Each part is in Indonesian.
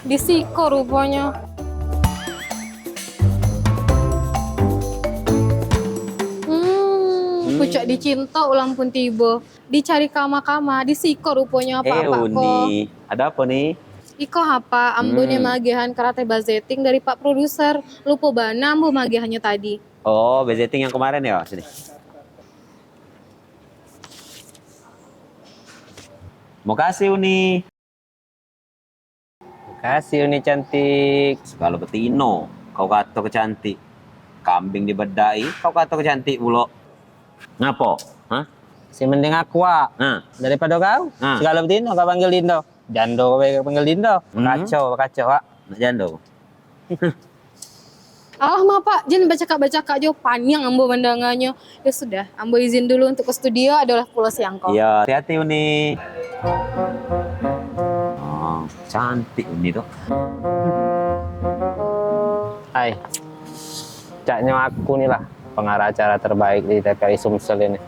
Di Siko rupanya. Pucuk dicinta ulang pun tiba. Dicari kama-kama, di Siko rupanya apa-apa ko. Uni, ada apa nih? Iko apa, ambune magihan karate bazeting dari Pak Produser. Lupa bana ambu magihannya tadi. Oh, budgeting yang kemarin ya? Sini. Mau kasih Uni. Kasih Uni cantik. Kalau betino, kau kata ke cantik. Kambing dibedai, kau kata ke cantik pula. Ngapo? Hah? Si mending aku Nah, daripada kau. Segala betino kau panggil Dindo. Jando kau panggil Dindo. Kacau, Pak. nak jando. Ah, ma Pak, jangan baca-baca jo panjang ambo pandangannya. Ya sudah, ambo izin dulu untuk ke studio adalah pulau siang kau. Iya, hati-hati Uni. Oh, cantik Uni tuh. Hai. Caknya aku nih lah pengarah acara terbaik di TPI Sumsel ini.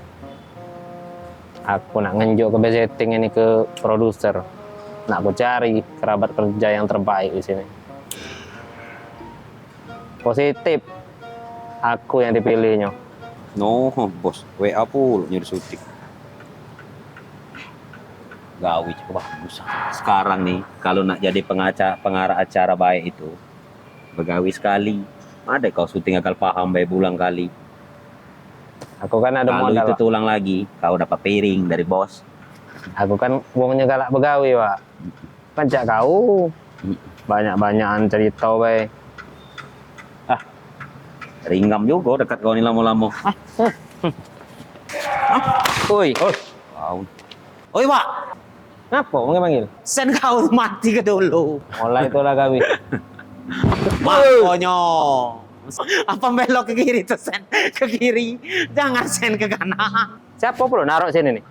Aku nak ngenjuk ke budgeting ini ke produser. Nak aku cari kerabat kerja yang terbaik di sini. Positif. Aku yang dipilihnya. No, bos, WA pula nyuruh syuting. Gawi cukup bagus. Sekarang nih, kalau nak jadi pengarah acara baik itu, begawi sekali. Ada kau syuting akal paham baik bulan kali. Aku kan ada Kalau modal. itu tulang lagi, kau dapat piring dari bos. Aku kan uangnya galak begawi, Pak. Pajak kau. Banyak-banyakan cerita, baik. Ringgam juga dekat kau ni lama-lama. Oi, Wow. Oi, Pak. ngapa manggil-manggil? Sen kau mati ke dulu. Mulai itulah gawi. Makanya. Apa belok ke kiri tuh sen? Ke kiri. Jangan sen ke kanan. Siapa perlu naruh sini nih?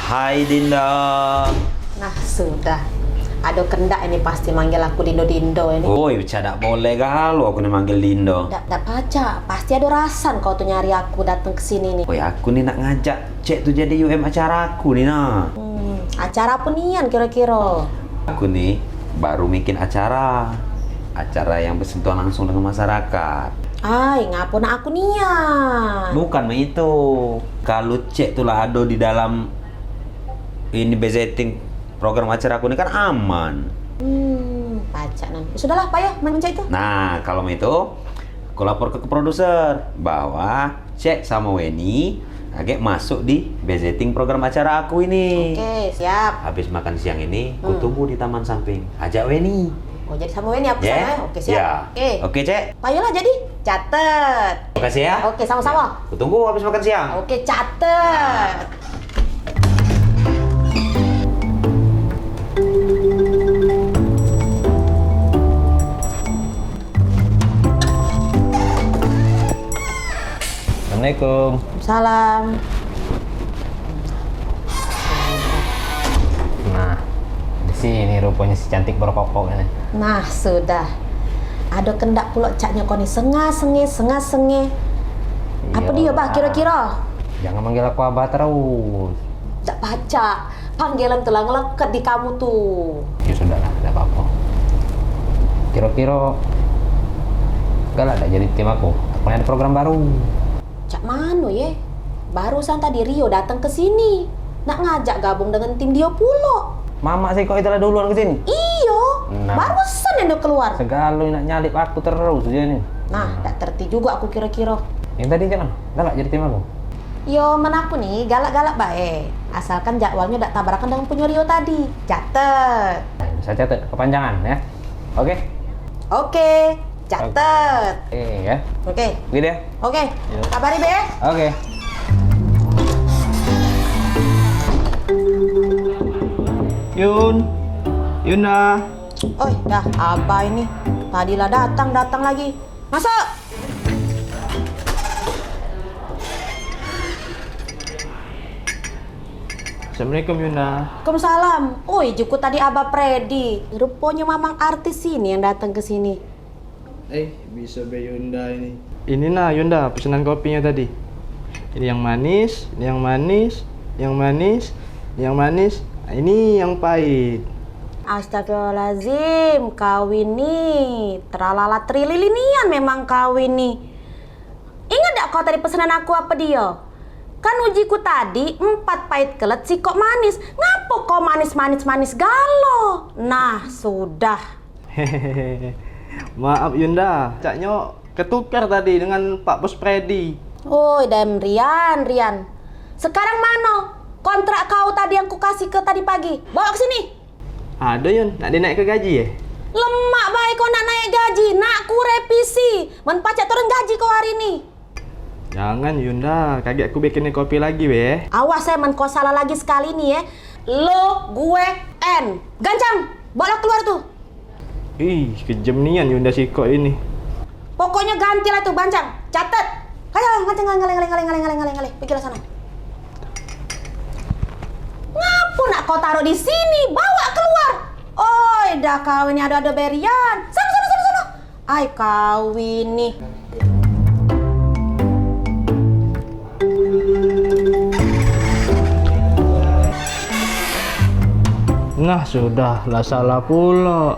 Hai Dinda. Nah sudah, ada kendak ini pasti manggil aku Dindo-Dindo ini. Oi, tidak boleh kalau aku nih manggil Dindo. Ndak baca, pasti ada rasan kau tuh nyari aku datang ke sini nih. Oi, aku nih nak ngajak Cek tuh jadi UM acara aku nih nah. Acara apa nian kira-kira? Aku nih baru bikin acara yang bersentuhan langsung dengan masyarakat. Ay, ngapa nak aku nian? Bukan mah itu. Kalau Cek tuh lah ada di dalam ini budgeting program acara aku ini kan aman. Baca nanti. Sudahlah, Pak ya, mencet itu. Nah, kalau itu aku lapor ke produser bahwa Cek sama Weni agak masuk di budgeting program acara aku ini. Oke, siap. Habis makan siang ini, aku tunggu di taman samping. Ajak Weni. Oh, jadi sama Weni aku Ya? sama ya? Oke, siap. Ya. Oke. Oke, Cek. Pak Yola jadi catet. Makasih ya. Oke, sama-sama. Aku tunggu habis makan siang. Oke, catet. Assalamualaikum. Salam. Nah, di sini rupanya si cantik berkokok ini. Nah, sudah. Ada kendak pula caknya kau ni sengah-senge. Apa dia, Bah, kira-kira? Jangan manggil aku abah terus. Tak baca. Panggilan telah ngelekat di kamu tuh. Ya sudah lah, tidak apa-apa. Kira-kira galak ada jadi tim aku. Aku ada program baru. Cak mano ye? Barusan tadi Rio datang ke sini. Nak ngajak gabung dengan tim dia pula. Mama sih kok itulah duluan ke sini. Iyo, Nah. barusan yang dia keluar. Segala nak nyalip aku terus aja nih. Nah, tak terti juga aku kira-kira. Yang tadi jangan galak jadi tim aku. Yo, menaku nih, galak-galak baik. Asalkan jadwalnya tak tabrakan dengan punya Rio tadi. Catet. Saya catat kepanjangan ya. Oke? Oke, catet. Ya. Oke, Gitu ya. oke. Kabari be. Oke. Yuna. Oh, dah apa ini? Tadilah datang lagi. Masuk. Assalamualaikum Yuna. Waalaikumsalam. Oi, juku tadi Abah Predi. Rupanya mamang artis ini yang datang ke sini. Bisa be Yunda ini. Ini nah Yunda, pesanan kopinya tadi. Ini yang manis, ini yang manis, yang manis, yang manis. Nah, ini yang pahit. Astagfirullahaladzim, kau ini teralala trililinian memang kau ini. Ingat gak kau tadi pesanan aku apa dia? Kan ujiku tadi 4 pahit kelet si kok manis. Ngapo kau manis galo? Nah, sudah. Hehehe. Maaf Yunda, caknya ketukar tadi dengan Pak Bos Freddy. Oi, dan Rian. Sekarang mana kontrak kau tadi yang ku kasih ke tadi pagi? Bawa ke sini. Ada Yun, nak dinaik ke gaji ya? Lemak baik kau nak naik gaji, nak ku revisi. Men pacak turun gaji kau hari ini. Jangan Yunda, kaget aku bikinin kopi lagi be. Awas saya men kau salah lagi sekali nih ya. Lo, gue, N. Gancang, bawa keluar tuh. Ih, kejam nian Yunda Siko ini. Pokoknya gantilah tuh Bancang. Catat. Ayo, ngaleng. Pikirlah sana. Ngapu nak kau taruh di sini? Bawa keluar. Oi, dah kau ini ada berian. Sana. Ay, kau ini. Nah, sudah lah salah pula.